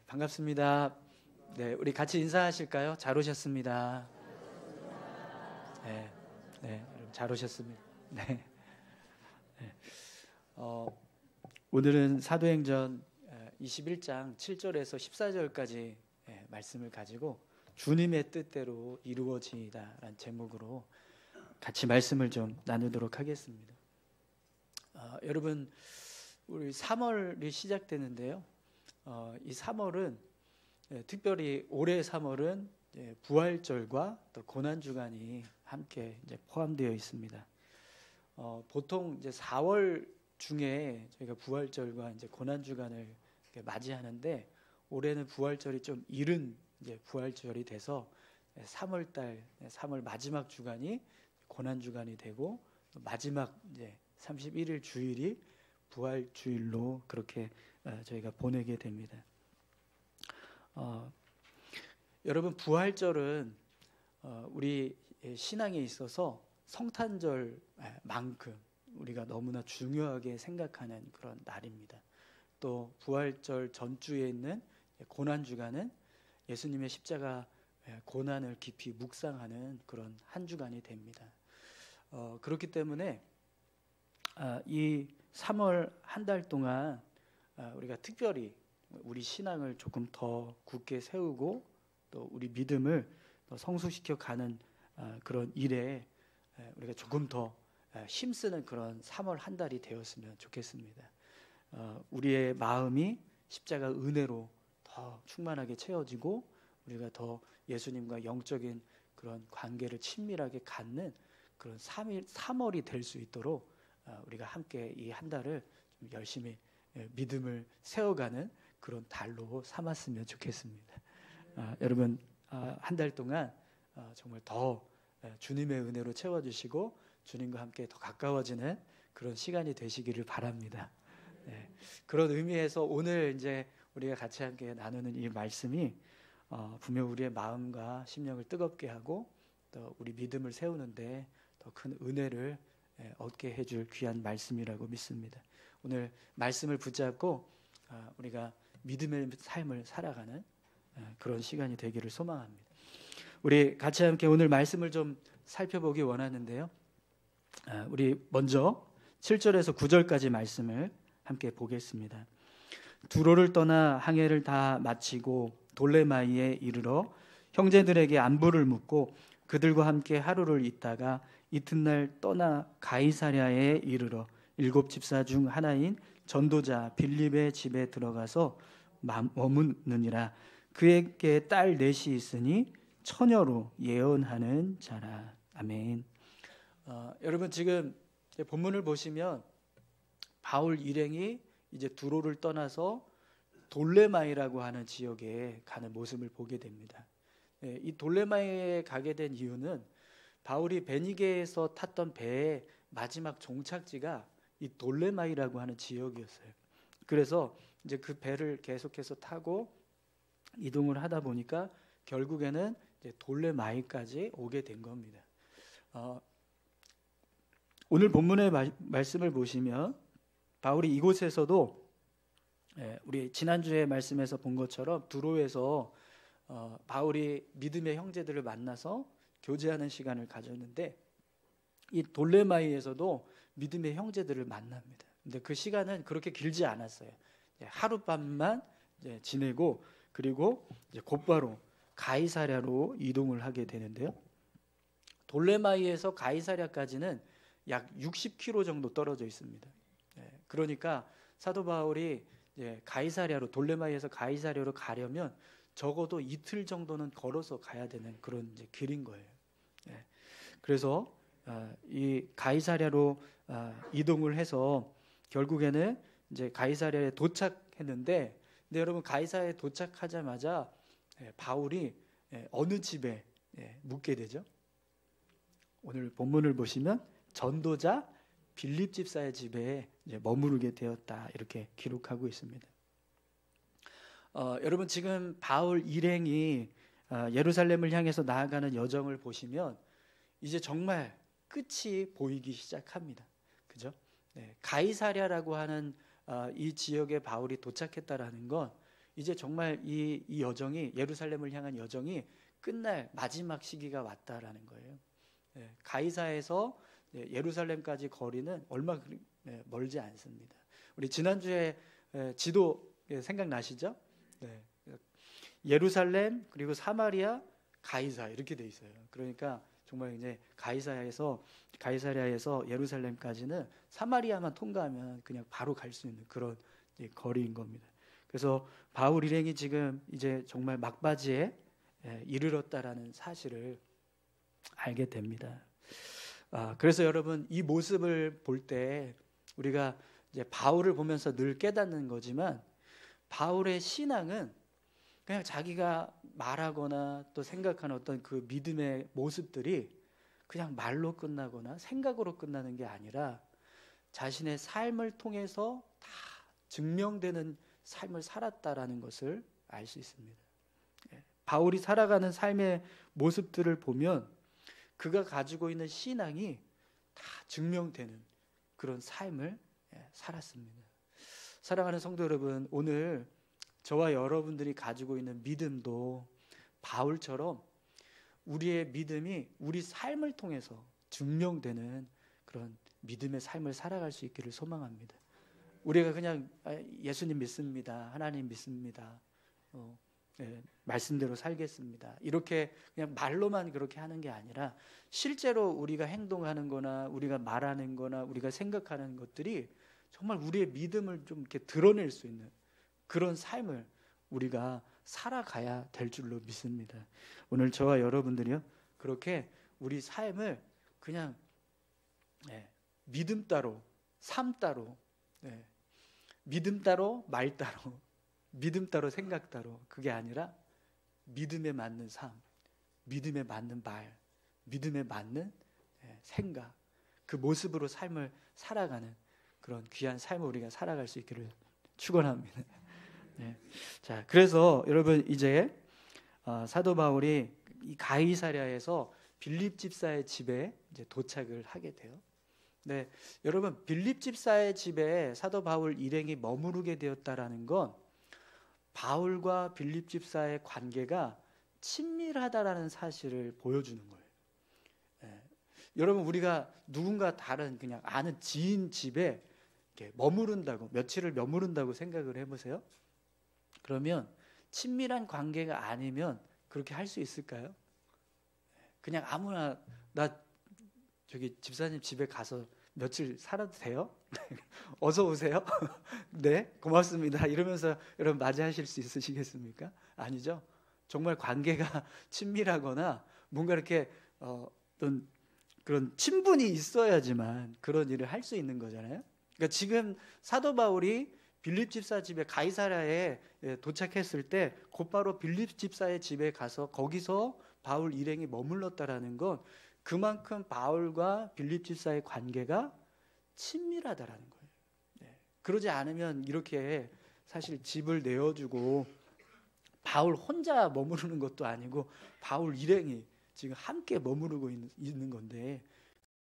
반갑습니다. 네, 우리 같이 인사하실까요? 잘 오셨습니다. 네, 네, 여러분 잘 오셨습니다. 네, 네. 오늘은 사도행전 21장 7절에서 14절까지 말씀을 가지고 주님의 뜻대로 이루어지다라는 제목으로 같이 말씀을 좀 나누도록 하겠습니다. 여러분, 우리 3월이 시작되는데요. 이 3월은 특별히 올해 3월은 부활절과 또 고난주간이 함께 이제 포함되어 있습니다. 보통 이제 4월 중에 저희가 부활절과 이제 고난주간을 맞이하는데 올해는 부활절이 좀 이른 이제 부활절이 돼서 3월달 3월 마지막 주간이 고난주간이 되고 마지막 이제 31일 주일이 부활주일로 그렇게 저희가 보내게 됩니다. 여러분, 부활절은 우리 신앙에 있어서 성탄절만큼 우리가 너무나 중요하게 생각하는 그런 날입니다. 또 부활절 전주에 있는 고난주간은 예수님의 십자가 고난을 깊이 묵상하는 그런 한 주간이 됩니다. 그렇기 때문에 이 3월 한 달 동안 우리가 특별히 우리 신앙을 조금 더 굳게 세우고 또 우리 믿음을 더 성숙시켜 가는 그런 일에 우리가 조금 더 힘쓰는 그런 3월 한 달이 되었으면 좋겠습니다. 우리의 마음이 십자가 은혜로 더 충만하게 채워지고 우리가 더 예수님과 영적인 그런 관계를 친밀하게 갖는 그런 3월이 될 수 있도록 우리가 함께 이 한 달을 좀 열심히 믿음을 세워가는 그런 달로 삼았으면 좋겠습니다. 여러분, 한 달 동안 정말 더 주님의 은혜로 채워주시고 주님과 함께 더 가까워지는 그런 시간이 되시기를 바랍니다. 네, 그런 의미에서 오늘 이제 우리가 같이 함께 나누는 이 말씀이 분명 우리의 마음과 심령을 뜨겁게 하고 또 우리 믿음을 세우는데 더 큰 은혜를 얻게 해줄 귀한 말씀이라고 믿습니다. 오늘 말씀을 붙잡고 우리가 믿음의 삶을 살아가는 그런 시간이 되기를 소망합니다. 우리 같이 함께 오늘 말씀을 좀 살펴보기 원하는데요. 우리 먼저 7절에서 9절까지 말씀을 함께 보겠습니다. 두로를 떠나 항해를 다 마치고 돌레마이에 이르러 형제들에게 안부를 묻고 그들과 함께 하루를 있다가 이튿날 떠나 가이사랴에 이르러 7 집사 중 하나인 전도자 빌립의 집에 들어가서 머무느니라. 그에게 딸 넷이 있으니 처녀로 예언하는 자라. 아멘. 여러분, 지금 본문을 보시면 바울 일행이 이제 두로를 떠나서 돌레마이라고 하는 지역에 가는 모습을 보게 됩니다. 이 돌레마이에 가게 된 이유는 바울이 베니게에서 탔던 배의 마지막 종착지가 이 돌레마이라고 하는 지역이었어요. 그래서 이제 그 배를 계속해서 타고 이동을 하다 보니까 결국에는 이제 돌레마이까지 오게 된 겁니다. 오늘 본문의 말씀을 보시면 바울이 이곳에서도 우리 지난주에 말씀에서 본 것처럼 두로에서 바울이 믿음의 형제들을 만나서 교제하는 시간을 가졌는데 이 돌레마이에서도 믿음의 형제들을 만납니다. 근데 그 시간은 그렇게 길지 않았어요. 하룻밤만 지내고 그리고 이제 곧바로 가이사랴로 이동을 하게 되는데요. 돌레마이에서 가이사랴까지는 약 60km 정도 떨어져 있습니다. 그러니까 사도 바울이 가이사랴로 돌레마이에서 가이사랴로 가려면 적어도 이틀 정도는 걸어서 가야 되는 그런 이제 길인 거예요. 그래서 이 가이사랴로 이동을 해서 결국에는 이제 가이사랴에 도착했는데, 근데 여러분, 가이사랴에 도착하자마자 바울이 어느 집에 묵게 되죠? 오늘 본문을 보시면 전도자 빌립 집사의 집에 이제 머무르게 되었다, 이렇게 기록하고 있습니다. 여러분, 지금 바울 일행이 예루살렘을 향해서 나아가는 여정을 보시면 이제 정말 끝이 보이기 시작합니다. 그죠? 가이사랴라고 하는 이 지역에 바울이 도착했다라는 건 이제 정말 이 여정이, 예루살렘을 향한 여정이 끝날 마지막 시기가 왔다라는 거예요. 가이사에서 예루살렘까지 거리는 얼마 멀지 않습니다. 우리 지난주에 지도 생각나시죠? 예루살렘 그리고 사마리아 가이사 이렇게 돼 있어요. 그러니까 정말 이제 가이사랴에서 예루살렘까지는 사마리아만 통과하면 그냥 바로 갈 수 있는 그런 거리인 겁니다. 그래서 바울 일행이 지금 이제 정말 막바지에 이르렀다라는 사실을 알게 됩니다. 그래서 여러분, 이 모습을 볼 때 우리가 이제 바울을 보면서 늘 깨닫는 거지만, 바울의 신앙은 그냥 자기가 말하거나 또 생각하는 어떤 그 믿음의 모습들이 그냥 말로 끝나거나 생각으로 끝나는 게 아니라 자신의 삶을 통해서 다 증명되는 삶을 살았다라는 것을 알 수 있습니다. 바울이 살아가는 삶의 모습들을 보면 그가 가지고 있는 신앙이 다 증명되는 그런 삶을 살았습니다. 사랑하는 성도 여러분, 오늘 저와 여러분들이 가지고 있는 믿음도 바울처럼 우리의 믿음이 우리 삶을 통해서 증명되는 그런 믿음의 삶을 살아갈 수 있기를 소망합니다. 우리가 그냥 예수님 믿습니다, 하나님 믿습니다, 말씀대로 살겠습니다, 이렇게 그냥 말로만 그렇게 하는 게 아니라 실제로 우리가 행동하는 거나 우리가 말하는 거나 우리가 생각하는 것들이 정말 우리의 믿음을 좀 이렇게 드러낼 수 있는 그런 삶을 우리가 살아가야 될 줄로 믿습니다. 오늘 저와 여러분들이요, 그렇게 우리 삶을 그냥 믿음 따로, 삶 따로, 믿음 따로, 말 따로, 믿음 따로, 생각 따로, 그게 아니라 믿음에 맞는 삶, 믿음에 맞는 말, 믿음에 맞는 생각, 그 모습으로 삶을 살아가는 그런 귀한 삶을 우리가 살아갈 수 있기를 축원합니다. 자, 그래서 여러분, 이제 사도 바울이 이 가이사랴에서 빌립 집사의 집에 이제 도착을 하게 돼요. 여러분, 빌립 집사의 집에 사도 바울 일행이 머무르게 되었다라는 건 바울과 빌립 집사의 관계가 친밀하다라는 사실을 보여주는 거예요. 여러분, 우리가 누군가 다른 그냥 아는 지인 집에 이렇게 머무른다고, 며칠을 머무른다고 생각을 해보세요. 그러면 친밀한 관계가 아니면 그렇게 할 수 있을까요? 그냥 아무나 나 저기 집사님 집에 가서 며칠 살아도 돼요? 어서 오세요. 네, 고맙습니다, 이러면서 여러분 맞이하실 수 있으시겠습니까? 아니죠. 정말 관계가 친밀하거나 뭔가 이렇게 어떤 그런 친분이 있어야지만 그런 일을 할 수 있는 거잖아요. 그러니까 지금 사도 바울이 빌립 집사 집에 가이사랴에 도착했을 때 곧바로 빌립 집사의 집에 가서 거기서 바울 일행이 머물렀다라는 건 그만큼 바울과 빌립 집사의 관계가 친밀하다라는 거예요. 그러지 않으면 이렇게 사실 집을 내어주고 바울 혼자 머무르는 것도 아니고 바울 일행이 지금 함께 머무르고 있는 건데,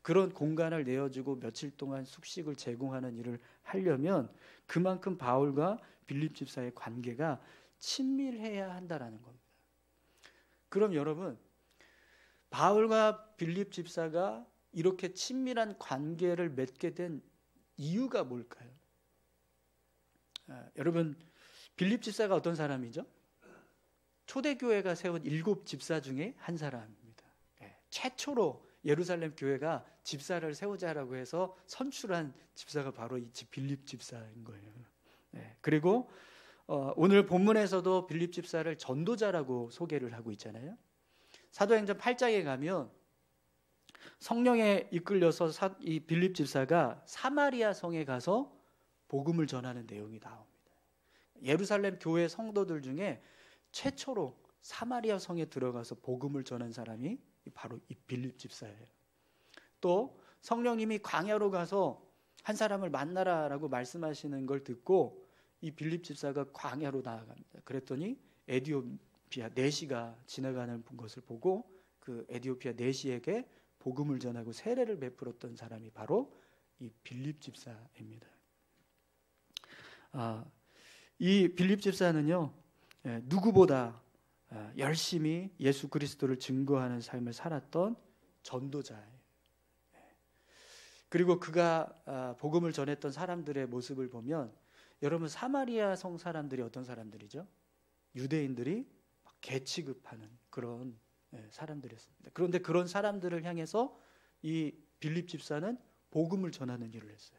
그런 공간을 내어주고 며칠 동안 숙식을 제공하는 일을 하려면 그만큼 바울과 빌립 집사의 관계가 친밀해야 한다라는 겁니다. 그럼 여러분, 바울과 빌립 집사가 이렇게 친밀한 관계를 맺게 된 이유가 뭘까요? 여러분, 빌립 집사가 어떤 사람이죠? 초대교회가 세운 7 집사 중에 한 사람입니다. 최초로 예루살렘 교회가 집사를 세우자라고 해서 선출한 집사가 바로 이 빌립 집사인 거예요. 그리고 오늘 본문에서도 빌립 집사를 전도자라고 소개를 하고 있잖아요. 사도행전 8장에 가면 성령에 이끌려서 이 빌립 집사가 사마리아 성에 가서 복음을 전하는 내용이 나옵니다. 예루살렘 교회 성도들 중에 최초로 사마리아 성에 들어가서 복음을 전한 사람이 바로 이 빌립 집사예요. 또 성령님이 광야로 가서 한 사람을 만나라라고 말씀하시는 걸 듣고 이 빌립 집사가 광야로 나아갑니다. 그랬더니 에디오피아 내시가 지나가는 것을 보고 그 에디오피아 내시에게 복음을 전하고 세례를 베풀었던 사람이 바로 이 빌립 집사입니다. 이 빌립 집사는요, 누구보다 열심히 예수 그리스도를 증거하는 삶을 살았던 전도자예요. 그리고 그가 복음을 전했던 사람들의 모습을 보면, 여러분, 사마리아 성 사람들이 어떤 사람들이죠? 유대인들이 개 취급하는 그런 사람들이었습니다. 그런데 그런 사람들을 향해서 이 빌립 집사는 복음을 전하는 일을 했어요.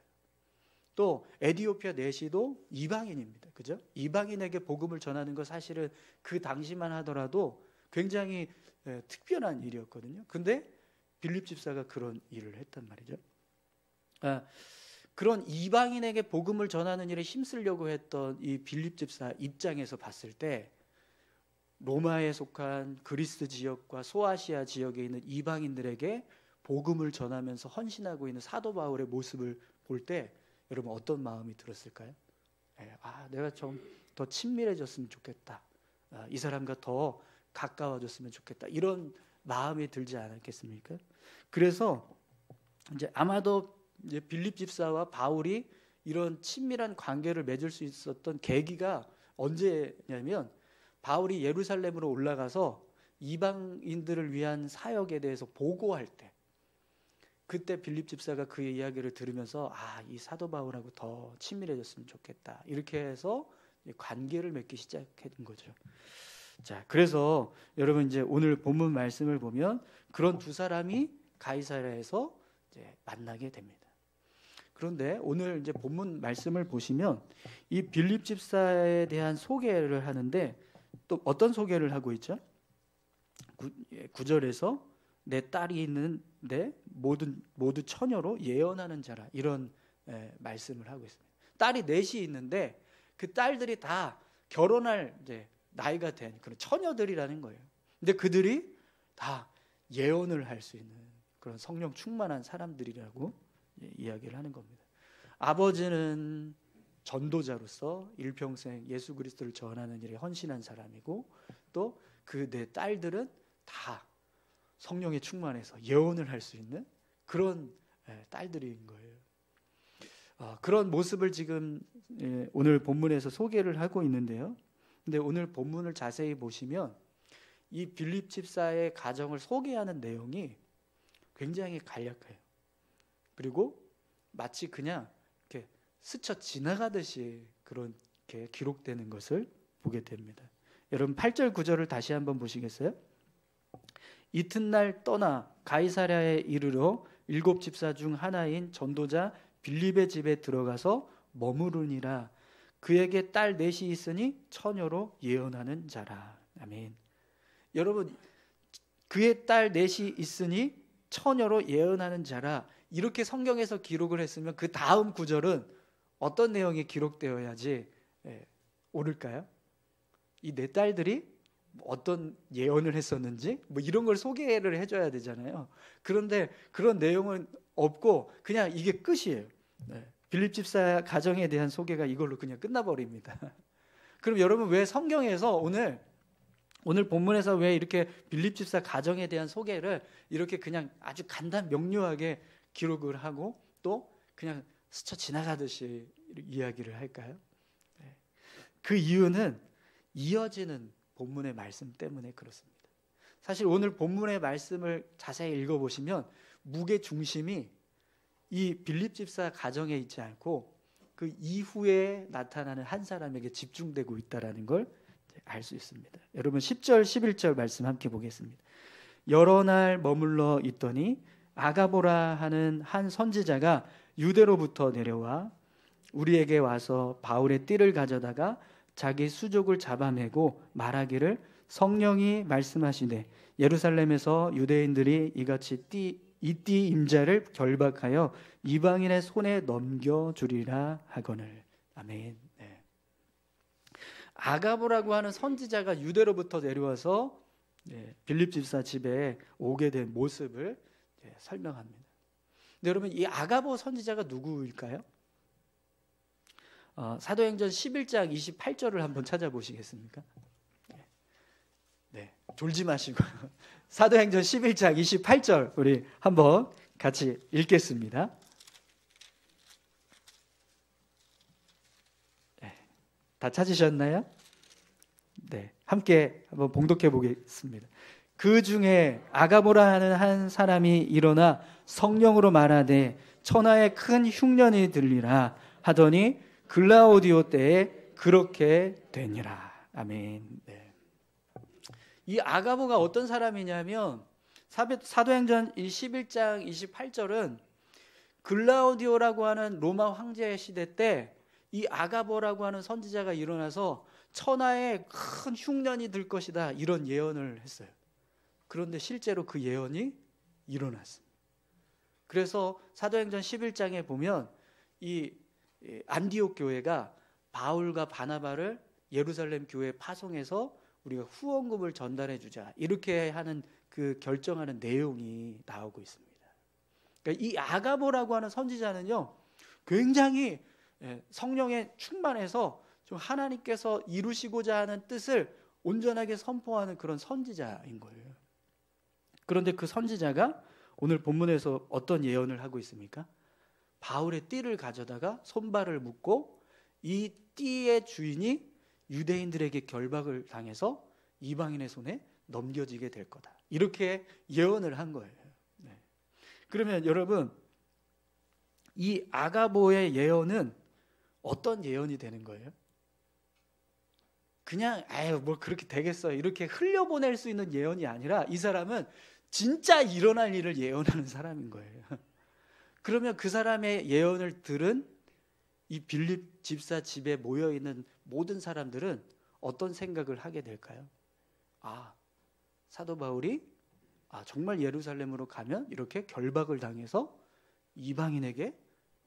또 에디오피아 내시도 이방인입니다. 그죠? 이방인에게 복음을 전하는 거 사실은 그 당시만 하더라도 굉장히 특별한 일이었거든요. 근데 빌립 집사가 그런 일을 했단 말이죠. 그런 이방인에게 복음을 전하는 일에 힘쓰려고 했던 이 빌립 집사 입장에서 봤을 때, 로마에 속한 그리스 지역과 소아시아 지역에 있는 이방인들에게 복음을 전하면서 헌신하고 있는 사도 바울의 모습을 볼 때 여러분 어떤 마음이 들었을까요? 내가 좀 더 친밀해졌으면 좋겠다. 이 사람과 더 가까워졌으면 좋겠다. 이런 마음이 들지 않았겠습니까? 그래서 이제 아마도 이제 빌립 집사와 바울이 이런 친밀한 관계를 맺을 수 있었던 계기가 언제냐면, 바울이 예루살렘으로 올라가서 이방인들을 위한 사역에 대해서 보고할 때, 그때 빌립 집사가 그의 이야기를 들으면서 이 사도 바울하고 더 친밀해졌으면 좋겠다. 이렇게 해서 관계를 맺기 시작한 거죠. 자, 그래서 여러분 이제 오늘 본문 말씀을 보면 그런 두 사람이 가이사랴에서 이제 만나게 됩니다. 그런데 오늘 이제 본문 말씀을 보시면 이 빌립 집사에 대한 소개를 하는데, 또 어떤 소개를 하고 있죠? 9절에서 내 딸이 있는데 모두 처녀로 예언하는 자라, 이런 말씀을 하고 있습니다. 딸이 넷이 있는데 그 딸들이 다 결혼할 이제 나이가 된 그런 처녀들이라는 거예요. 근데 그들이 다 예언을 할 수 있는 그런 성령 충만한 사람들이라고 이야기를 하는 겁니다. 아버지는 전도자로서 일평생 예수 그리스도를 전하는 일에 헌신한 사람이고, 또 그 네 딸들은 다 성령에 충만해서 예언을 할 수 있는 그런 딸들인 거예요. 그런 모습을 지금 오늘 본문에서 소개를 하고 있는데요. 근데 오늘 본문을 자세히 보시면 이 빌립 집사의 가정을 소개하는 내용이 굉장히 간략해요. 그리고 마치 그냥 이렇게 스쳐 지나가듯이 그렇게 기록되는 것을 보게 됩니다. 여러분 8절 9절을 다시 한번 보시겠어요? 이튿날 떠나 가이사랴에 이르러 7 집사 중 하나인 전도자 빌립의 집에 들어가서 머무르니라. 그에게 딸 넷이 있으니 처녀로 예언하는 자라. 아멘. 여러분, 그의 딸 넷이 있으니 처녀로 예언하는 자라, 이렇게 성경에서 기록을 했으면 그 다음 구절은 어떤 내용이 기록되어야지 옳을까요? 이 네 딸들이 어떤 예언을 했었는지 이런 걸 소개를 해줘야 되잖아요. 그런데 그런 내용은 없고 그냥 이게 끝이에요. 빌립 집사 가정에 대한 소개가 이걸로 그냥 끝나버립니다. 그럼 여러분, 왜 성경에서 오늘 본문에서 왜 이렇게 빌립 집사 가정에 대한 소개를 이렇게 그냥 아주 간단 명료하게 기록을 하고 또 그냥 스쳐 지나가듯이 이야기를 할까요? 그 이유는 이어지는 본문의 말씀 때문에 그렇습니다. 사실 오늘 본문의 말씀을 자세히 읽어보시면 무게 중심이 이 빌립 집사 가정에 있지 않고 그 이후에 나타나는 한 사람에게 집중되고 있다는 걸 알 수 있습니다. 여러분 10절 11절 말씀 함께 보겠습니다. 여러 날 머물러 있더니 아가보라 하는 한 선지자가 유대로부터 내려와 우리에게 와서 바울의 띠를 가져다가 자기 수족을 잡아매고 말하기를 성령이 말씀하시되 예루살렘에서 유대인들이 이같이 이 띠 임자를 결박하여 이방인의 손에 넘겨주리라 하거늘. 아멘. 네. 아가보라고 하는 선지자가 유대로부터 내려와서 빌립 집사 집에 오게 된 모습을 설명합니다. 근데 여러분, 이 아가보 선지자가 누구일까요? 사도행전 11장 28절을 한번 찾아보시겠습니까? 네, 졸지 마시고 사도행전 11장 28절 우리 한번 같이 읽겠습니다. 네. 다 찾으셨나요? 네, 함께 한번 봉독해 보겠습니다. 그 중에 아가보라 하는 한 사람이 일어나 성령으로 말하되 천하에 큰 흉년이 들리라 하더니 글라우디오 때에 그렇게 되니라. 아멘. 네. 이 아가보가 어떤 사람이냐면 사도행전 11장 28절은 글라우디오라고 하는 로마 황제 시대 때 이 아가보라고 하는 선지자가 일어나서 천하에 큰 흉년이 들 것이다 이런 예언을 했어요. 그런데 실제로 그 예언이 일어났습니다. 그래서 사도행전 11장에 보면 이 안디옥 교회가 바울과 바나바를 예루살렘 교회에 파송해서 우리가 후원금을 전달해 주자 이렇게 하는 그 결정하는 내용이 나오고 있습니다. 그러니까 이 아가보라고 하는 선지자는요, 굉장히 성령에 충만해서 좀 하나님께서 이루시고자 하는 뜻을 온전하게 선포하는 그런 선지자인 거예요. 그런데 그 선지자가 오늘 본문에서 어떤 예언을 하고 있습니까? 바울의 띠를 가져다가 손발을 묶고 이 띠의 주인이 유대인들에게 결박을 당해서 이방인의 손에 넘겨지게 될 거다. 이렇게 예언을 한 거예요. 네. 그러면 여러분, 이 아가보의 예언은 어떤 예언이 되는 거예요? 그냥 뭐 그렇게 되겠어요 이렇게 흘려보낼 수 있는 예언이 아니라 이 사람은 진짜 일어날 일을 예언하는 사람인 거예요. 그러면 그 사람의 예언을 들은 이 빌립 집사 집에 모여있는 모든 사람들은 어떤 생각을 하게 될까요? 사도 바울이 정말 예루살렘으로 가면 이렇게 결박을 당해서 이방인에게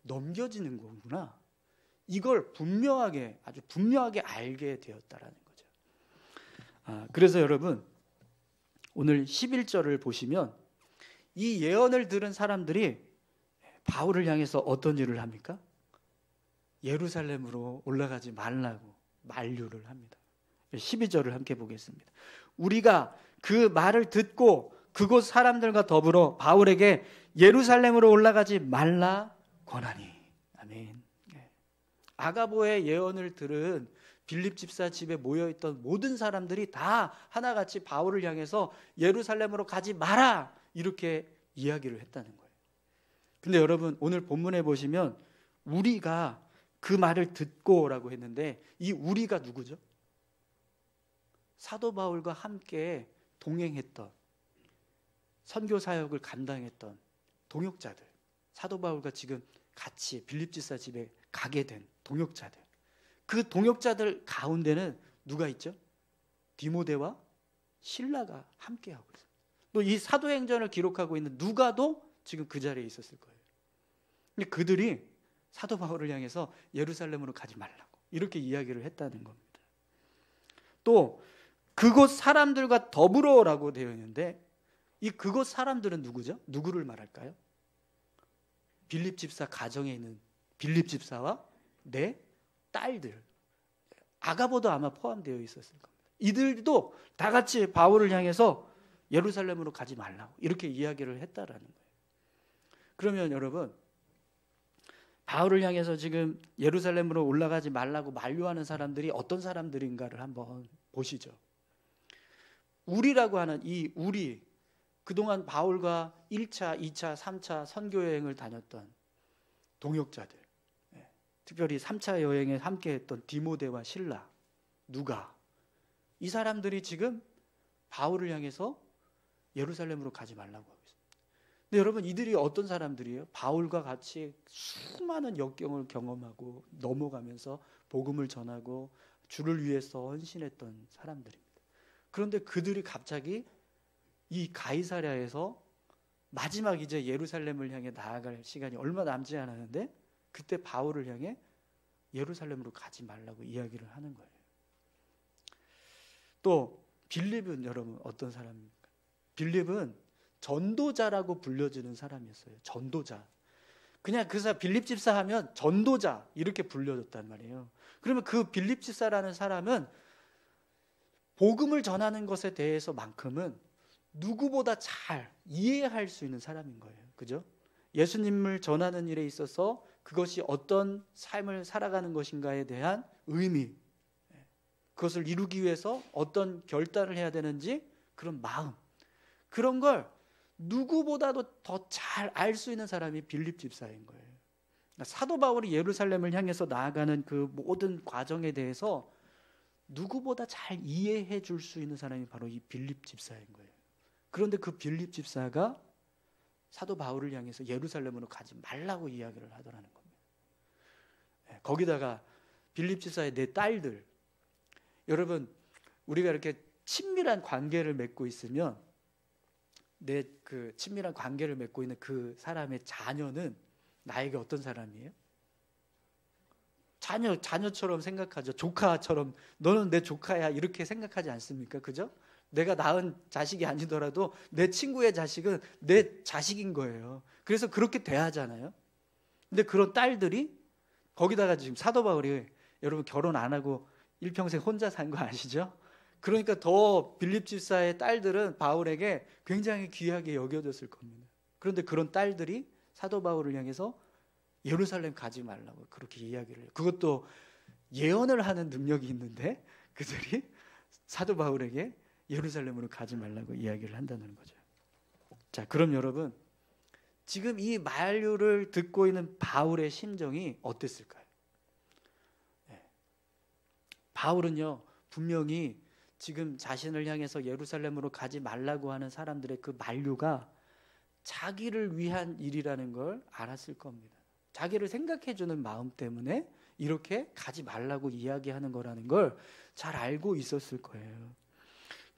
넘겨지는 거구나. 이걸 아주 분명하게 알게 되었다라는 거죠. 그래서 여러분, 오늘 11절을 보시면 이 예언을 들은 사람들이 바울을 향해서 어떤 일을 합니까? 예루살렘으로 올라가지 말라고 만류를 합니다. 12절을 함께 보겠습니다. 우리가 그 말을 듣고 그곳 사람들과 더불어 바울에게 예루살렘으로 올라가지 말라 권하니. 아멘. 아가보의 예언을 들은 빌립 집사 집에 모여있던 모든 사람들이 다 하나같이 바울을 향해서 예루살렘으로 가지 마라 이렇게 이야기를 했다는 거예요. 근데 여러분, 오늘 본문에 보시면 우리가 그 말을 듣고라고 했는데 이 우리가 누구죠? 사도 바울과 함께 동행했던, 선교 사역을 감당했던 동역자들, 사도 바울과 지금 같이 빌립 집사 집에 가게 된 동역자들, 그 동역자들 가운데는 누가 있죠? 디모데와 실라가 함께하고 있어요. 또 이 사도행전을 기록하고 있는 누가도 지금 그 자리에 있었을 거예요. 근데 그들이 사도 바울을 향해서 예루살렘으로 가지 말라고 이렇게 이야기를 했다는 겁니다. 또 그곳 사람들과 더불어라고 되어 있는데 이 그곳 사람들은 누구죠? 누구를 말할까요? 빌립 집사 가정에 있는 빌립 집사와 내 딸들, 아가보도 아마 포함되어 있었을 겁니다. 이들도 다 같이 바울을 향해서 예루살렘으로 가지 말라고 이렇게 이야기를 했다라는 거예요. 그러면 여러분, 바울을 향해서 지금 예루살렘으로 올라가지 말라고 만류하는 사람들이 어떤 사람들인가를 한번 보시죠. 우리라고 하는 이 우리, 그동안 바울과 1차, 2차, 3차 선교 여행을 다녔던 동역자들, 특별히 3차 여행에 함께했던 디모데와 실라, 누가, 이 사람들이 지금 바울을 향해서 예루살렘으로 가지 말라고 하고 있습니다. 근데 여러분, 이들이 어떤 사람들이에요? 바울과 같이 수많은 역경을 경험하고 넘어가면서 복음을 전하고 주를 위해서 헌신했던 사람들입니다. 그런데 그들이 갑자기 이 가이사랴에서 마지막 이제 예루살렘을 향해 나아갈 시간이 얼마 남지 않았는데 그때 바울을 향해 예루살렘으로 가지 말라고 이야기를 하는 거예요. 또 빌립은 여러분 어떤 사람입니까? 빌립은 전도자라고 불려지는 사람이었어요. 전도자. 그냥 그 사람 빌립 집사 하면 전도자 이렇게 불려졌단 말이에요. 그러면 그 빌립 집사라는 사람은 복음을 전하는 것에 대해서만큼은 누구보다 잘 이해할 수 있는 사람인 거예요. 그죠? 예수님을 전하는 일에 있어서 그것이 어떤 삶을 살아가는 것인가에 대한 의미, 그것을 이루기 위해서 어떤 결단을 해야 되는지 그런 마음, 그런 걸 누구보다도 더 잘 알 수 있는 사람이 빌립 집사인 거예요. 사도 바울이 예루살렘을 향해서 나아가는 그 모든 과정에 대해서 누구보다 잘 이해해 줄 수 있는 사람이 바로 이 빌립 집사인 거예요. 그런데 그 빌립 집사가 사도 바울을 향해서 예루살렘으로 가지 말라고 이야기를 하더라는 겁니다. 거기다가 빌립 집사의 네 딸들, 여러분 우리가 이렇게 친밀한 관계를 맺고 있으면 내 그 친밀한 관계를 맺고 있는 그 사람의 자녀는 나에게 어떤 사람이에요? 자녀처럼 생각하죠. 조카처럼, 너는 내 조카야, 이렇게 생각하지 않습니까? 그죠? 내가 낳은 자식이 아니더라도 내 친구의 자식은 내 자식인 거예요. 그래서 그렇게 대하잖아요. 근데 그런 딸들이, 거기다가 지금 사도 바울이 여러분 결혼 안 하고 일평생 혼자 산 거 아시죠? 그러니까 더 빌립 집사의 딸들은 바울에게 굉장히 귀하게 여겨졌을 겁니다. 그런데 그런 딸들이 사도 바울을 향해서 예루살렘 가지 말라고 그렇게 이야기를 해요. 그것도 예언을 하는 능력이 있는데 그들이 사도 바울에게 예루살렘으로 가지 말라고 이야기를 한다는 거죠. 자, 그럼 여러분, 지금 이 만류를 듣고 있는 바울의 심정이 어땠을까요? 바울은요, 분명히 지금 자신을 향해서 예루살렘으로 가지 말라고 하는 사람들의 그 만류가 자기를 위한 일이라는 걸 알았을 겁니다. 자기를 생각해 주는 마음 때문에 이렇게 가지 말라고 이야기하는 거라는 걸 잘 알고 있었을 거예요.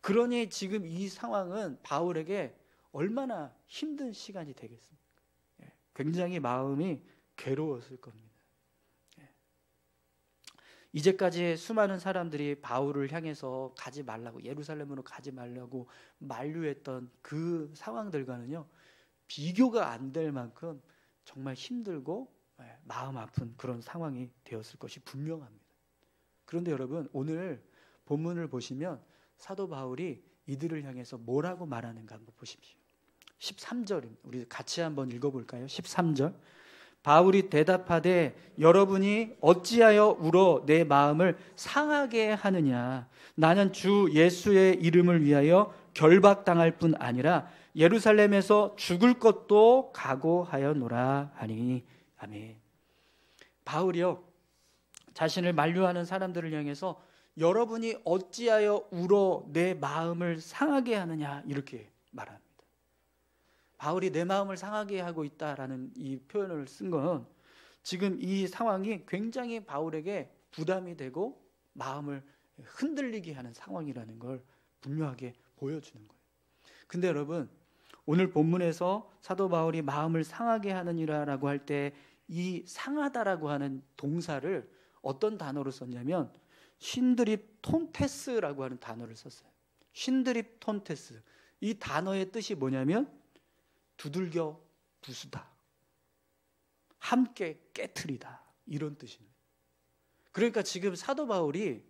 그러니 지금 이 상황은 바울에게 얼마나 힘든 시간이 되겠습니까? 굉장히 마음이 괴로웠을 겁니다. 이제까지 수많은 사람들이 바울을 향해서 가지 말라고, 예루살렘으로 가지 말라고 만류했던 그 상황들과는요, 비교가 안 될 만큼 정말 힘들고 마음 아픈 그런 상황이 되었을 것이 분명합니다. 그런데 여러분, 오늘 본문을 보시면 사도 바울이 이들을 향해서 뭐라고 말하는가 한번 보십시오. 13절입니다. 우리 같이 한번 읽어볼까요? 13절. 바울이 대답하되 여러분이 어찌하여 울어 내 마음을 상하게 하느냐. 나는 주 예수의 이름을 위하여 결박당할 뿐 아니라 예루살렘에서 죽을 것도 각오하였노라 하니. 아멘. 바울이요, 자신을 만류하는 사람들을 향해서 여러분이 어찌하여 울어 내 마음을 상하게 하느냐, 이렇게 말합니다. 바울이 내 마음을 상하게 하고 있다라는 이 표현을 쓴 건 지금 이 상황이 굉장히 바울에게 부담이 되고 마음을 흔들리게 하는 상황이라는 걸 분명하게 보여주는 거예요. 근데 여러분, 오늘 본문에서 사도 바울이 마음을 상하게 하느니라라고 할 때 이 상하다라고 하는 동사를 어떤 단어로 썼냐면 신드립 톤테스라고 하는 단어를 썼어요. 신드립 톤테스. 이 단어의 뜻이 뭐냐면 두들겨 부수다, 함께 깨트리다, 이런 뜻입니다. 그러니까 지금 사도 바울이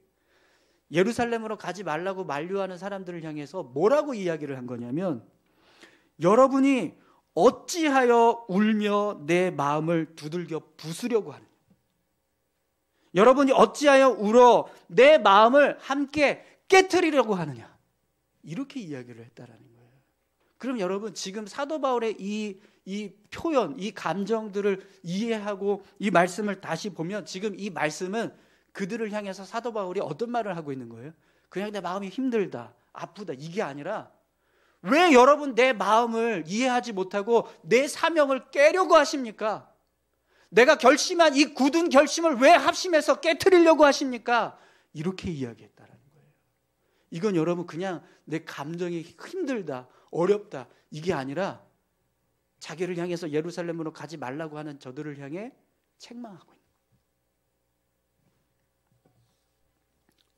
예루살렘으로 가지 말라고 만류하는 사람들을 향해서 뭐라고 이야기를 한 거냐면 여러분이 어찌하여 울며 내 마음을 두들겨 부수려고 하느냐, 여러분이 어찌하여 울어 내 마음을 함께 깨트리려고 하느냐, 이렇게 이야기를 했다라는 거예요. 그럼 여러분, 지금 사도 바울의 이 표현, 이 감정들을 이해하고 이 말씀을 다시 보면 지금 이 말씀은 그들을 향해서 사도 바울이 어떤 말을 하고 있는 거예요? 그냥 내 마음이 힘들다, 아프다, 이게 아니라 왜 여러분 내 마음을 이해하지 못하고 내 사명을 깨려고 하십니까? 내가 결심한 이 굳은 결심을 왜 합심해서 깨트리려고 하십니까? 이렇게 이야기했다라는 거예요. 이건 여러분 그냥 내 감정이 힘들다, 어렵다, 이게 아니라 자기를 향해서 예루살렘으로 가지 말라고 하는 저들을 향해 책망하고 있는 거예요.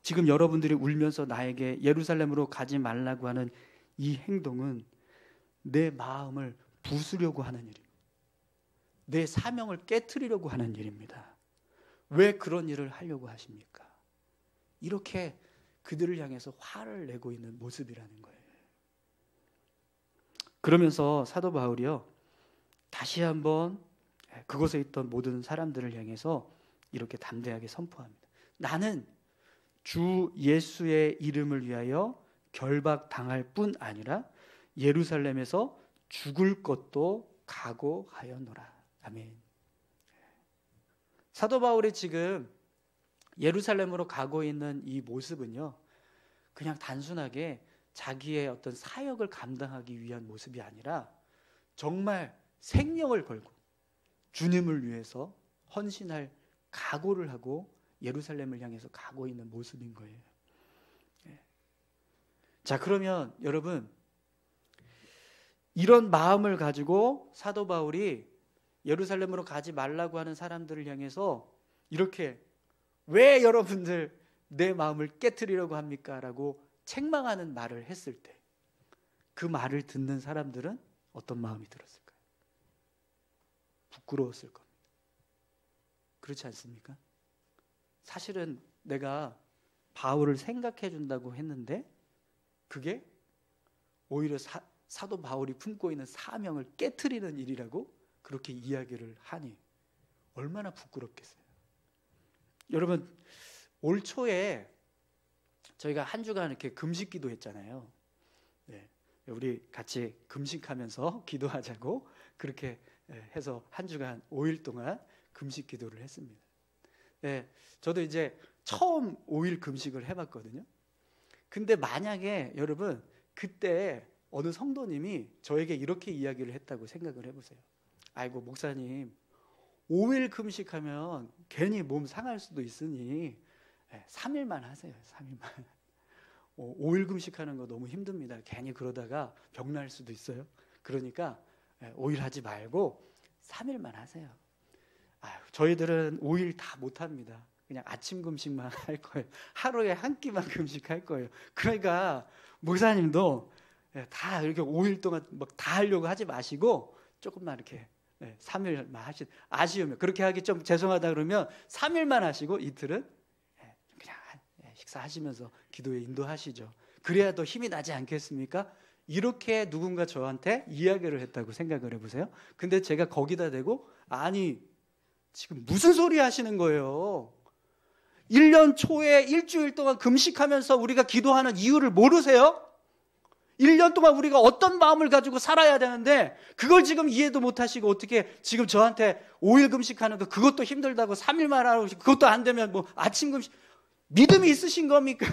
지금 여러분들이 울면서 나에게 예루살렘으로 가지 말라고 하는 이 행동은 내 마음을 부수려고 하는 일입니다. 내 사명을 깨트리려고 하는 일입니다. 왜 그런 일을 하려고 하십니까? 이렇게 그들을 향해서 화를 내고 있는 모습이라는 거예요. 그러면서 사도 바울이요, 다시 한번 그곳에 있던 모든 사람들을 향해서 이렇게 담대하게 선포합니다. 나는 주 예수의 이름을 위하여 결박당할 뿐 아니라 예루살렘에서 죽을 것도 각오하였노라. 아멘. 사도 바울이 지금 예루살렘으로 가고 있는 이 모습은요, 그냥 단순하게 자기의 어떤 사역을 감당하기 위한 모습이 아니라 정말 생명을 걸고 주님을 위해서 헌신할 각오를 하고 예루살렘을 향해서 가고 있는 모습인 거예요. 자, 그러면 여러분, 이런 마음을 가지고 사도 바울이 예루살렘으로 가지 말라고 하는 사람들을 향해서 이렇게 왜 여러분들 내 마음을 깨트리려고 합니까? 라고 책망하는 말을 했을 때 그 말을 듣는 사람들은 어떤 마음이 들었을까요? 부끄러웠을 겁니다. 그렇지 않습니까? 사실은 내가 바울을 생각해 준다고 했는데 그게 오히려 사도 바울이 품고 있는 사명을 깨트리는 일이라고 그렇게 이야기를 하니 얼마나 부끄럽겠어요. 여러분, 올 초에 저희가 한 주간 이렇게 금식 기도했잖아요. 네, 우리 같이 금식하면서 기도하자고 그렇게 해서 한 주간 5일 동안 금식 기도를 했습니다. 네, 저도 이제 처음 5일 금식을 해봤거든요. 근데 만약에 여러분 그때 어느 성도님이 저에게 이렇게 이야기를 했다고 생각을 해보세요. 아이고 목사님, 5일 금식하면 괜히 몸 상할 수도 있으니 3일만 하세요. 3일만. 5일 금식하는 거 너무 힘듭니다. 괜히 그러다가 병날 수도 있어요. 그러니까 5일 하지 말고 3일만 하세요. 저희들은 5일 다 못합니다. 그냥 아침 금식만 할 거예요. 하루에 한 끼만 금식할 거예요. 그러니까 목사님도 다 이렇게 5일 동안 막 다 하려고 하지 마시고 조금만 이렇게 3일만 아쉬우면 그렇게 하기 좀 죄송하다 그러면 3일만 하시고 이틀은 그냥 식사하시면서 기도에 인도하시죠. 그래야 더 힘이 나지 않겠습니까? 이렇게 누군가 저한테 이야기를 했다고 생각을 해보세요. 근데 제가 거기다 대고 아니 지금 무슨 소리 하시는 거예요? 1년 초에 일주일 동안 금식하면서 우리가 기도하는 이유를 모르세요? 1년 동안 우리가 어떤 마음을 가지고 살아야 되는데 그걸 지금 이해도 못하시고 어떻게 지금 저한테 5일 금식하는 거 그것도 힘들다고 3일만 하고 그것도 안 되면 뭐 아침 금식 믿음이 있으신 겁니까?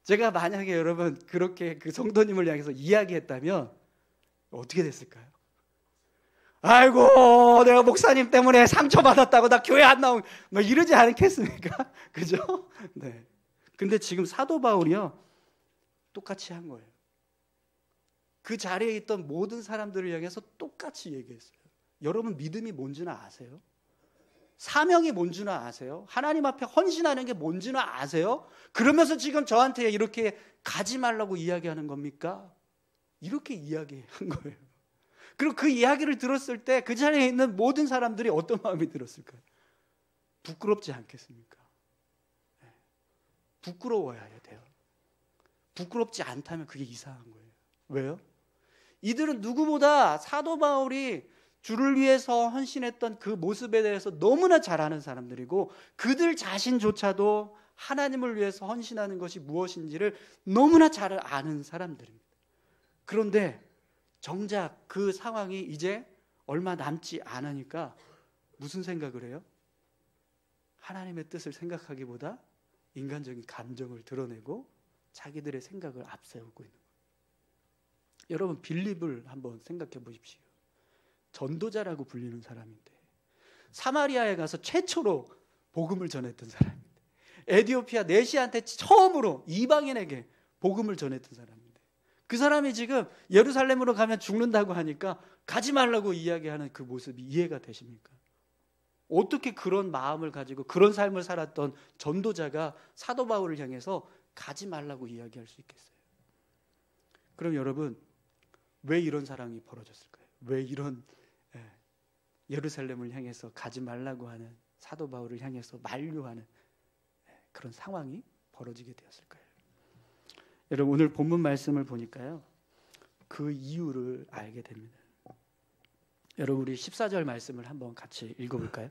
제가 만약에 여러분 그렇게 그 성도님을 향해서 이야기했다면 어떻게 됐을까요? 아이고 내가 목사님 때문에 상처받았다고 나 교회 안 나오고 뭐 이러지 않겠습니까? 그죠? 네. 근데 지금 사도 바울이요 똑같이 한 거예요. 그 자리에 있던 모든 사람들을 향해서 똑같이 얘기했어요. 여러분 믿음이 뭔지는 아세요? 사명이 뭔지는 아세요? 하나님 앞에 헌신하는 게 뭔지는 아세요? 그러면서 지금 저한테 이렇게 가지 말라고 이야기하는 겁니까? 이렇게 이야기한 거예요. 그리고 그 이야기를 들었을 때 그 자리에 있는 모든 사람들이 어떤 마음이 들었을까요? 부끄럽지 않겠습니까? 부끄러워야 돼요. 부끄럽지 않다면 그게 이상한 거예요. 왜요? 이들은 누구보다 사도 바울이 주를 위해서 헌신했던 그 모습에 대해서 너무나 잘 아는 사람들이고 그들 자신조차도 하나님을 위해서 헌신하는 것이 무엇인지를 너무나 잘 아는 사람들입니다. 그런데 정작 그 상황이 이제 얼마 남지 않으니까 무슨 생각을 해요? 하나님의 뜻을 생각하기보다 인간적인 감정을 드러내고 자기들의 생각을 앞세우고 있는 거예요. 여러분 빌립을 한번 생각해 보십시오. 전도자라고 불리는 사람인데 사마리아에 가서 최초로 복음을 전했던 사람인데 에티오피아 내시한테 처음으로 이방인에게 복음을 전했던 사람인데 그 사람이 지금 예루살렘으로 가면 죽는다고 하니까 가지 말라고 이야기하는 그 모습이 이해가 되십니까? 어떻게 그런 마음을 가지고 그런 삶을 살았던 전도자가 사도 바울을 향해서 가지 말라고 이야기할 수 있겠어요? 그럼 여러분 왜 이런 상황이 벌어졌을까요? 왜 이런 예루살렘을 향해서 가지 말라고 하는 사도 바울을 향해서 만류하는 그런 상황이 벌어지게 되었을까요? 여러분 오늘 본문 말씀을 보니까요 그 이유를 알게 됩니다. 여러분 우리 14절 말씀을 한번 같이 읽어볼까요?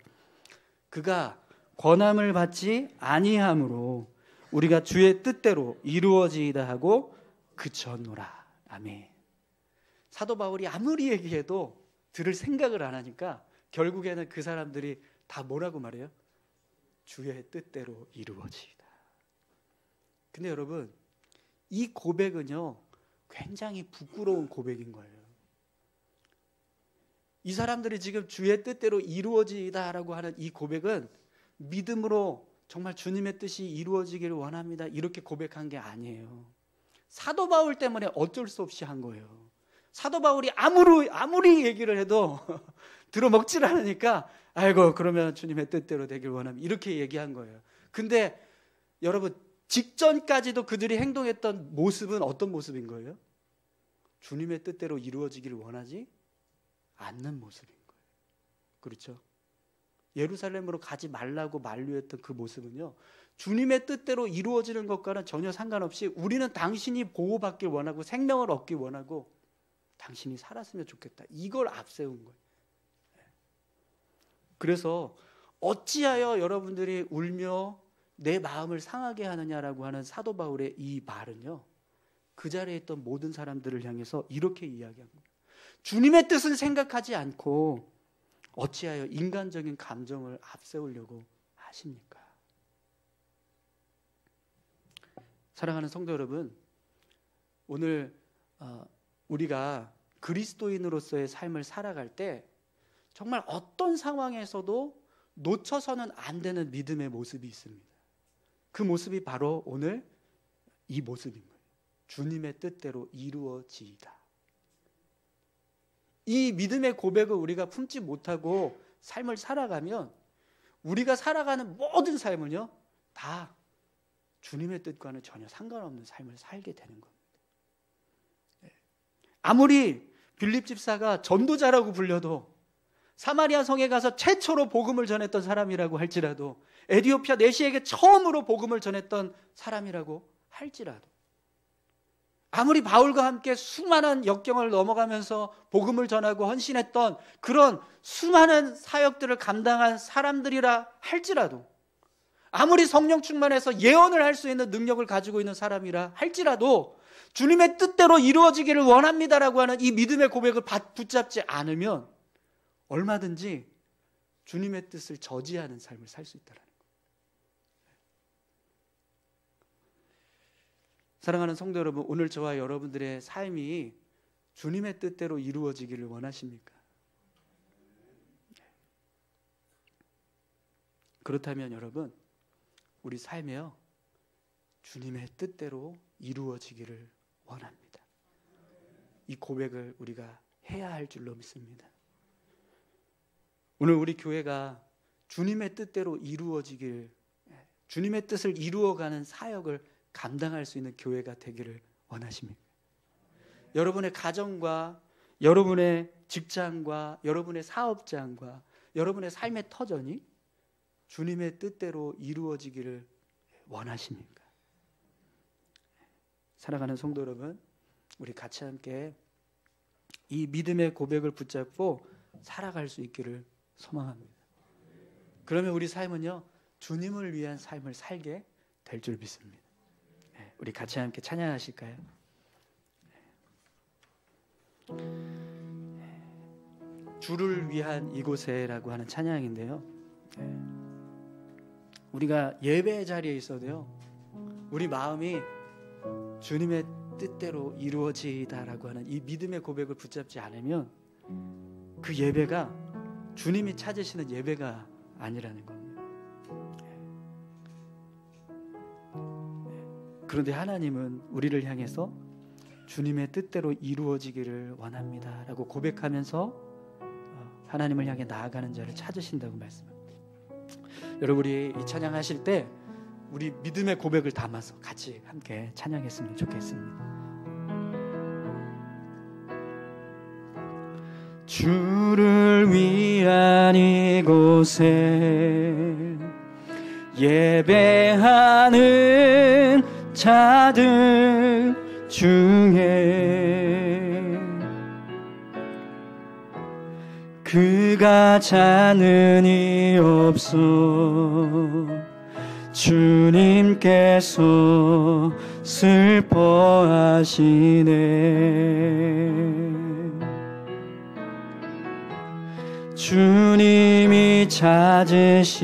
그가 권함을 받지 아니함으로 우리가 주의 뜻대로 이루어지이다 하고 그쳤노라. 아멘. 사도 바울이 아무리 얘기해도 들을 생각을 안 하니까 결국에는 그 사람들이 다 뭐라고 말해요? 주의 뜻대로 이루어지이다. 근데 여러분, 이 고백은요 굉장히 부끄러운 고백인 거예요. 이 사람들이 지금 주의 뜻대로 이루어지이다라고 하는 이 고백은 믿음으로 정말 주님의 뜻이 이루어지기를 원합니다 이렇게 고백한 게 아니에요. 사도 바울 때문에 어쩔 수 없이 한 거예요. 사도 바울이 아무리 얘기를 해도 들어먹질 않으니까 아이고 그러면 주님의 뜻대로 되길 원합니다 이렇게 얘기한 거예요. 근데 여러분, 직전까지도 그들이 행동했던 모습은 어떤 모습인 거예요? 주님의 뜻대로 이루어지기를 원하지 않는 모습인 거예요. 그렇죠? 예루살렘으로 가지 말라고 만류했던 그 모습은요, 주님의 뜻대로 이루어지는 것과는 전혀 상관없이 우리는 당신이 보호받길 원하고 생명을 얻길 원하고 당신이 살았으면 좋겠다, 이걸 앞세운 거예요. 그래서 어찌하여 여러분들이 울며 내 마음을 상하게 하느냐라고 하는 사도 바울의 이 말은요, 그 자리에 있던 모든 사람들을 향해서 이렇게 이야기한 거예요. 주님의 뜻을 생각하지 않고 어찌하여 인간적인 감정을 앞세우려고 하십니까? 사랑하는 성도 여러분, 오늘 우리가 그리스도인으로서의 삶을 살아갈 때 정말 어떤 상황에서도 놓쳐서는 안 되는 믿음의 모습이 있습니다. 그 모습이 바로 오늘 이 모습인 거예요. 주님의 뜻대로 이루어지이다. 이 믿음의 고백을 우리가 품지 못하고 삶을 살아가면 우리가 살아가는 모든 삶은요 다 주님의 뜻과는 전혀 상관없는 삶을 살게 되는 겁니다. 아무리 빌립 집사가 전도자라고 불려도, 사마리아 성에 가서 최초로 복음을 전했던 사람이라고 할지라도, 에디오피아 내시에게 처음으로 복음을 전했던 사람이라고 할지라도, 아무리 바울과 함께 수많은 역경을 넘어가면서 복음을 전하고 헌신했던 그런 수많은 사역들을 감당한 사람들이라 할지라도, 아무리 성령 충만해서 예언을 할 수 있는 능력을 가지고 있는 사람이라 할지라도 주님의 뜻대로 이루어지기를 원합니다라고 하는 이 믿음의 고백을 붙잡지 않으면 얼마든지 주님의 뜻을 저지하는 삶을 살 수 있다는 거예요. 사랑하는 성도 여러분, 오늘 저와 여러분들의 삶이 주님의 뜻대로 이루어지기를 원하십니까? 그렇다면 여러분, 우리 삶에요 주님의 뜻대로 이루어지기를 원합니다. 이 고백을 우리가 해야 할 줄로 믿습니다. 오늘 우리 교회가 주님의 뜻대로 이루어지길, 주님의 뜻을 이루어가는 사역을 감당할 수 있는 교회가 되기를 원하십니까? 여러분의 가정과 여러분의 직장과 여러분의 사업장과 여러분의 삶의 터전이 주님의 뜻대로 이루어지기를 원하십니까? 사랑하는 성도 여러분, 우리 같이 함께 이 믿음의 고백을 붙잡고 살아갈 수 있기를 소망합니다. 그러면 우리 삶은요 주님을 위한 삶을 살게 될 줄 믿습니다. 우리 같이 함께 찬양하실까요? 주를 위한 이곳에라고 하는 찬양인데요, 우리가 예배 자리에 있어도요 우리 마음이 주님의 뜻대로 이루어지다라고 하는 이 믿음의 고백을 붙잡지 않으면 그 예배가 주님이 찾으시는 예배가 아니라는 겁니다. 그런데 하나님은 우리를 향해서 주님의 뜻대로 이루어지기를 원합니다 라고 고백하면서 하나님을 향해 나아가는 자를 찾으신다고 말씀합니다. 여러분, 우리 이 찬양하실 때 우리 믿음의 고백을 담아서 같이 함께 찬양했으면 좋겠습니다. 주를 위한 이곳에 예배하는 자들 중에 그가 자는 이 없어 주님께서 슬퍼하시네. 주님이 찾으시는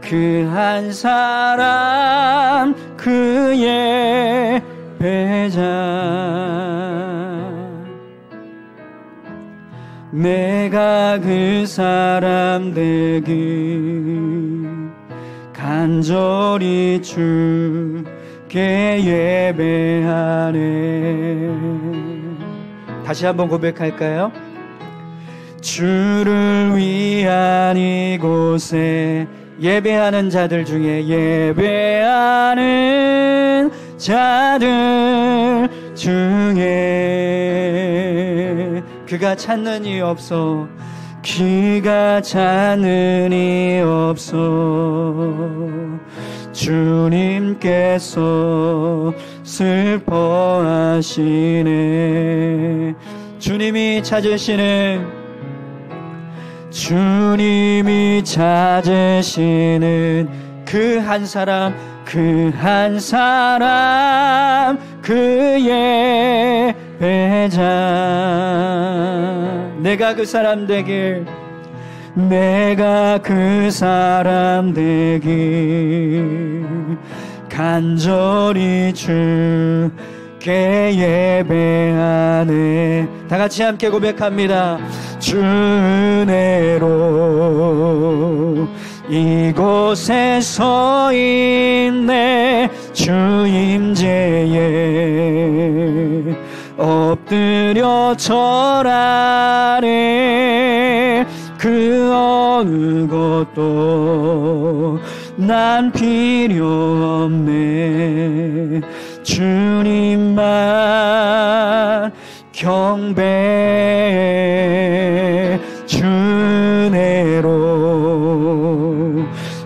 그 한 사람, 그의 배자. 내가 그 사람 되길 간절히 주께 예배하네. 다시 한번 고백할까요? 주를 위한 이곳에 예배하는 자들 중에 예배하는 자들 중에 그가 찾는 이 없어, 그가 찾는 이 없어. 주님께서 슬퍼하시네. 주님이 찾으시는 그 한 사람, 그 한 사람, 그의 배자. 내가 그 사람 되길, 내가 그 사람 되길 간절히 주께 예배하네. 다 같이 함께 고백합니다. 주 은혜로 이곳에 서 있네. 주 임재에 엎드려 절하네. 그 어느 것도 난 필요 없네. 주님만 경배해. 주 은혜로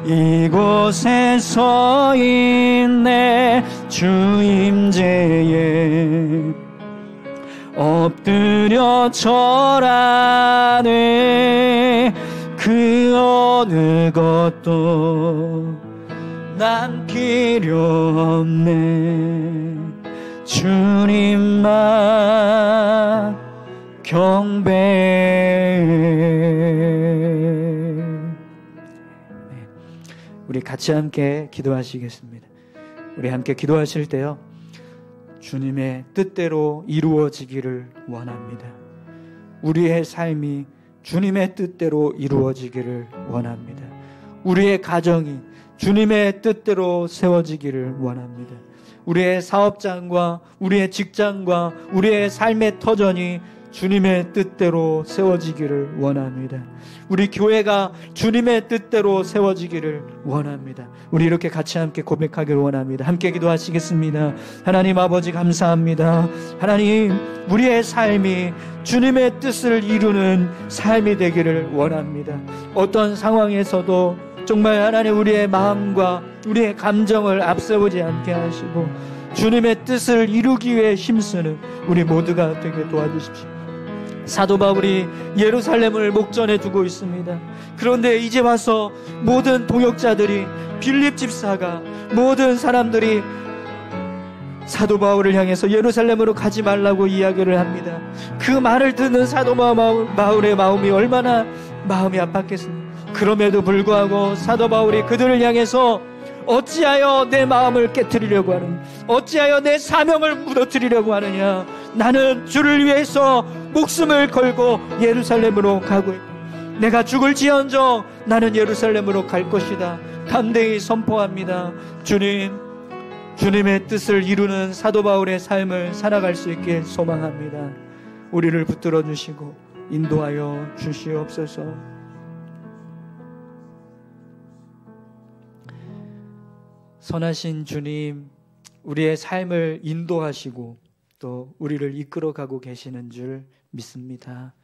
이곳에 서 있네. 주 임재에 엎드려 절하네. 그 어느 것도 난 필요 없네. 주님만 경배해. 우리 같이 함께 기도하시겠습니다. 우리 함께 기도하실 때요, 주님의 뜻대로 이루어지기를 원합니다. 우리의 삶이 주님의 뜻대로 이루어지기를 원합니다. 우리의 가정이 주님의 뜻대로 세워지기를 원합니다. 우리의 사업장과 우리의 직장과 우리의 삶의 터전이 주님의 뜻대로 세워지기를 원합니다. 우리 교회가 주님의 뜻대로 세워지기를 원합니다. 우리 이렇게 같이 함께 고백하기를 원합니다. 함께 기도하시겠습니다. 하나님 아버지 감사합니다. 하나님, 우리의 삶이 주님의 뜻을 이루는 삶이 되기를 원합니다. 어떤 상황에서도 정말 하나님 우리의 마음과 우리의 감정을 앞세우지 않게 하시고 주님의 뜻을 이루기 위해 힘쓰는 우리 모두가 되게 도와주십시오. 사도 바울이 예루살렘을 목전에 두고 있습니다. 그런데 이제 와서 모든 동역자들이, 빌립 집사가, 모든 사람들이 사도 바울을 향해서 예루살렘으로 가지 말라고 이야기를 합니다. 그 말을 듣는 사도 바울의 마음이 얼마나 마음이 아팠겠습니까? 그럼에도 불구하고 사도 바울이 그들을 향해서 어찌하여 내 마음을 깨트리려고 하느냐, 어찌하여 내 사명을 무너뜨리려고 하느냐, 나는 주를 위해서 목숨을 걸고 예루살렘으로 가고 있다. 내가 죽을지언정 나는 예루살렘으로 갈 것이다. 담대히 선포합니다. 주님, 주님의 뜻을 이루는 사도 바울의 삶을 살아갈 수 있게 소망합니다. 우리를 붙들어 주시고 인도하여 주시옵소서. 선하신 주님, 우리의 삶을 인도하시고 또 우리를 이끌어가고 계시는 줄 믿습니다.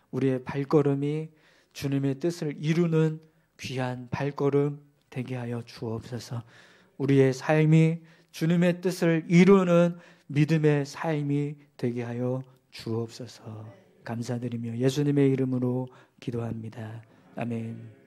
우리의 발걸음이 주님의 뜻을 이루는 귀한 발걸음 되게 하여 주옵소서. 우리의 삶이 주님의 뜻을 이루는 믿음의 삶이 되게 하여 주옵소서. 감사드리며 예수님의 이름으로 기도합니다. 아멘.